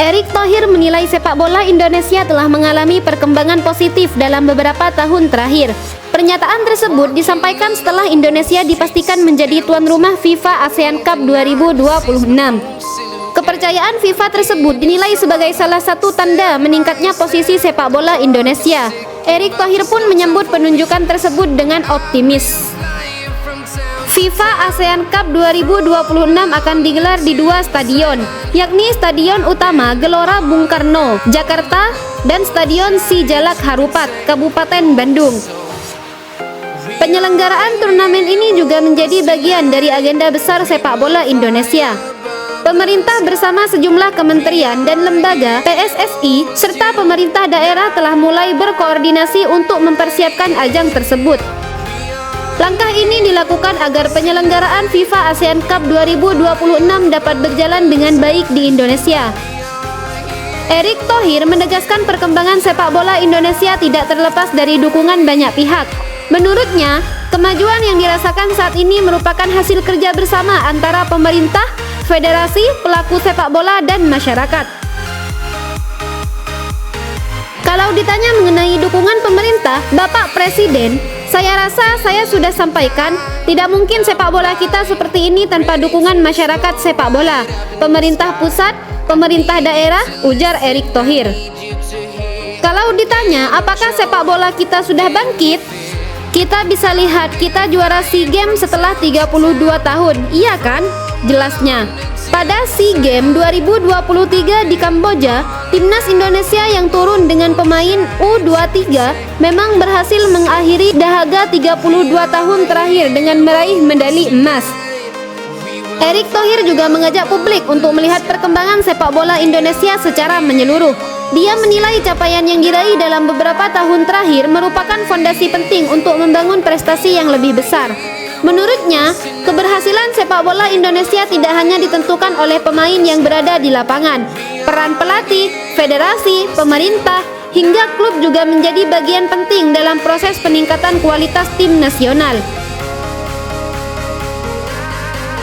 Erick Thohir menilai sepak bola Indonesia telah mengalami perkembangan positif dalam beberapa tahun terakhir. Pernyataan tersebut disampaikan setelah Indonesia dipastikan menjadi tuan rumah FIFA ASEAN Cup 2026. Kepercayaan FIFA tersebut dinilai sebagai salah satu tanda meningkatnya posisi sepak bola Indonesia. Erick Thohir pun menyambut penunjukan tersebut dengan optimis. FIFA ASEAN Cup 2026 akan digelar di dua stadion, yakni Stadion Utama Gelora Bung Karno, Jakarta, dan Stadion Sijalak Harupat, Kabupaten Bandung. Penyelenggaraan turnamen ini juga menjadi bagian dari agenda besar sepak bola Indonesia. Pemerintah bersama sejumlah kementerian dan lembaga, PSSI, serta pemerintah daerah telah mulai berkoordinasi untuk mempersiapkan ajang tersebut. Langkah ini dilakukan agar penyelenggaraan FIFA ASEAN Cup 2026 dapat berjalan dengan baik di Indonesia. Erick Thohir menegaskan perkembangan sepak bola Indonesia tidak terlepas dari dukungan banyak pihak. Menurutnya, kemajuan yang dirasakan saat ini merupakan hasil kerja bersama antara pemerintah, federasi, pelaku sepak bola, dan masyarakat. Kalau ditanya mengenai dukungan pemerintah, Bapak Presiden, saya rasa saya sudah sampaikan, tidak mungkin sepak bola kita seperti ini tanpa dukungan masyarakat sepak bola, pemerintah pusat, pemerintah daerah, ujar Erick Thohir. Kalau ditanya apakah sepak bola kita sudah bangkit, kita bisa lihat kita juara SEA Games setelah 32 tahun, iya kan? Jelasnya. Pada SEA Games 2023 di Kamboja, timnas Indonesia yang turun dengan pemain U23 memang berhasil mengakhiri dahaga 32 tahun terakhir dengan meraih medali emas. Erick Thohir juga mengajak publik untuk melihat perkembangan sepak bola Indonesia secara menyeluruh. Dia menilai capaian yang diraih dalam beberapa tahun terakhir merupakan fondasi penting untuk membangun prestasi yang lebih besar. Menurutnya, keberhasilan sepak bola Indonesia tidak hanya ditentukan oleh pemain yang berada di lapangan. Peran pelatih, federasi, pemerintah, hingga klub juga menjadi bagian penting dalam proses peningkatan kualitas tim nasional.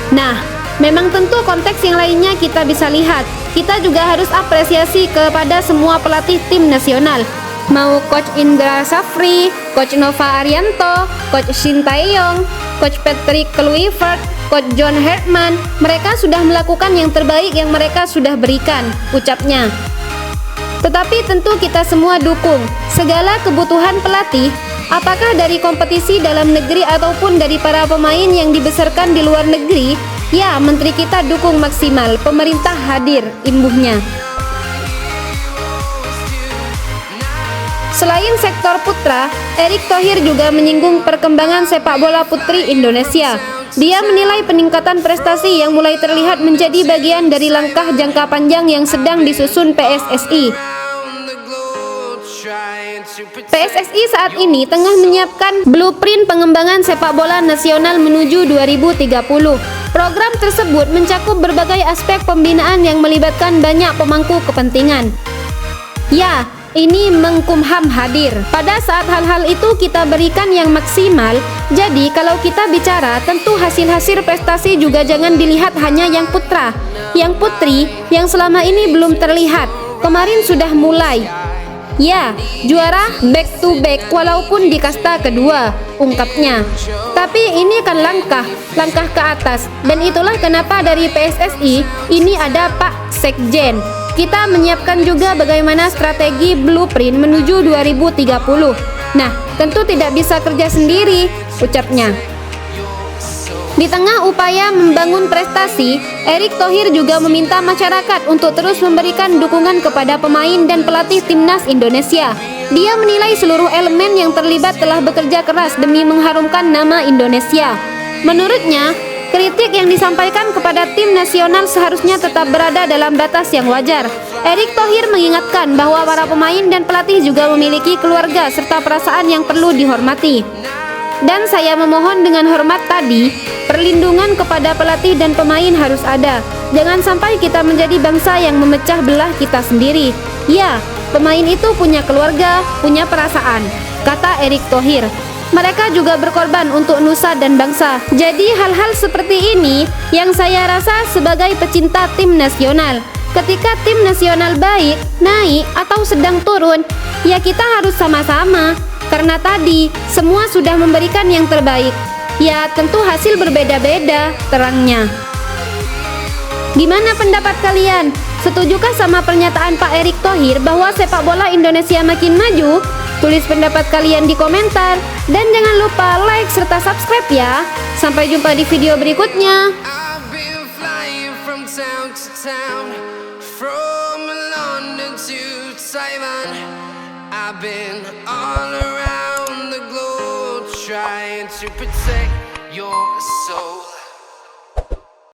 Nah, memang tentu konteks yang lainnya kita bisa lihat. Kita juga harus apresiasi kepada semua pelatih tim nasional. Mau Coach Indra Safri, Coach Nova Arianto, Coach Sintayong, Coach Patrick Kluivert, Coach John Herman, mereka sudah melakukan yang terbaik yang mereka sudah berikan, ucapnya. Tetapi tentu kita semua dukung segala kebutuhan pelatih, apakah dari kompetisi dalam negeri ataupun dari para pemain yang dibesarkan di luar negeri. Ya, menteri kita dukung maksimal, pemerintah hadir, imbuhnya. Selain sektor putra, Erick Thohir juga menyinggung perkembangan sepak bola putri Indonesia. Dia menilai peningkatan prestasi yang mulai terlihat menjadi bagian dari langkah jangka panjang yang sedang disusun PSSI. PSSI saat ini tengah menyiapkan blueprint pengembangan sepak bola nasional menuju 2030. Program tersebut mencakup berbagai aspek pembinaan yang melibatkan banyak pemangku kepentingan. Ya, ini Menkumham hadir. Pada saat hal-hal itu kita berikan yang maksimal. Jadi kalau kita bicara, tentu hasil-hasil prestasi juga jangan dilihat hanya yang putra. Yang putri, yang selama ini belum terlihat, kemarin sudah mulai. Ya, juara back to back walaupun di kasta kedua, ungkapnya. Tapi ini kan langkah ke atas. Dan itulah kenapa dari PSSI ini ada Pak Sekjen. Kita menyiapkan juga bagaimana strategi blueprint menuju 2030. Nah, tentu tidak bisa kerja sendiri, ucapnya. Di tengah upaya membangun prestasi, Erick Thohir juga meminta masyarakat untuk terus memberikan dukungan kepada pemain dan pelatih timnas Indonesia. Dia menilai seluruh elemen yang terlibat telah bekerja keras demi mengharumkan nama Indonesia. Menurutnya, kritik yang disampaikan kepada tim nasional seharusnya tetap berada dalam batas yang wajar. Erick Thohir mengingatkan bahwa para pemain dan pelatih juga memiliki keluarga serta perasaan yang perlu dihormati. Dan saya memohon dengan hormat tadi, perlindungan kepada pelatih dan pemain harus ada. Jangan sampai kita menjadi bangsa yang memecah belah kita sendiri. Ya, pemain itu punya keluarga, punya perasaan, kata Erick Thohir. Mereka juga berkorban untuk nusa dan bangsa. Jadi hal-hal seperti ini yang saya rasa sebagai pecinta tim nasional, Ketika tim nasional baik, naik, atau sedang turun, ya kita harus sama-sama. Karena tadi, semua sudah memberikan yang terbaik. Ya, tentu hasil berbeda-beda, terangnya. Gimana pendapat kalian? Setujukah sama pernyataan Pak Erick Thohir bahwa sepak bola Indonesia makin maju? Tulis pendapat kalian di komentar. Dan jangan lupa like serta subscribe ya. Sampai jumpa di video berikutnya. I've been flying from town to town, from London to Taiwan. I've been all around the globe trying to protect your soul.